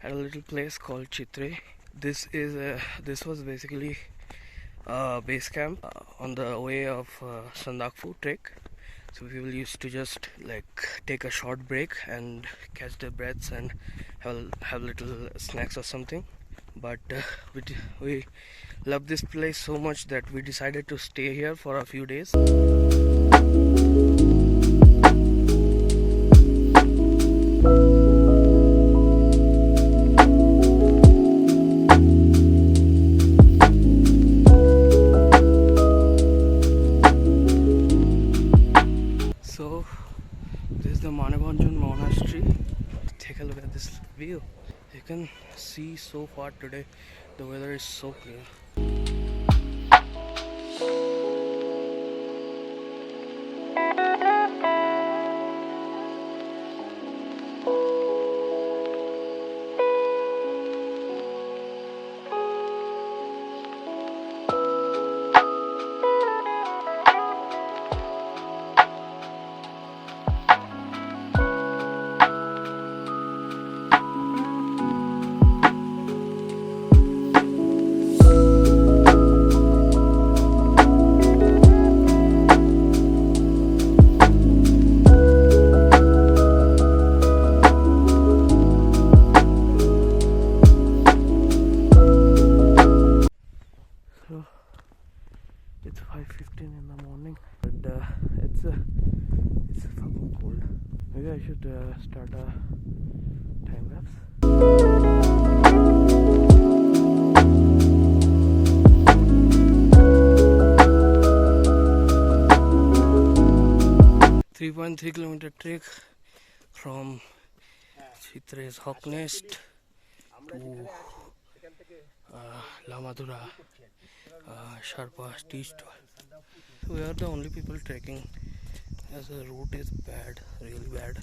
At a little place called Chitrey. This was basically a base camp on the way of Sandakphu trek. So people used to just like take a short break and catch their breaths and have little snacks or something. But we love this place so much that we decided to stay here for a few days. So this is the Manabhanjan monastery. Take a look at this view. You can see so far today. The weather is so clear. It's 5:15 in the morning, but it's fucking cold. Maybe I should start a time lapse. .3 kilometer trek from Chitrey's Hawk Nest to Lamadura Sharpa tea stall. We are the only people trekking as the route is bad, really bad.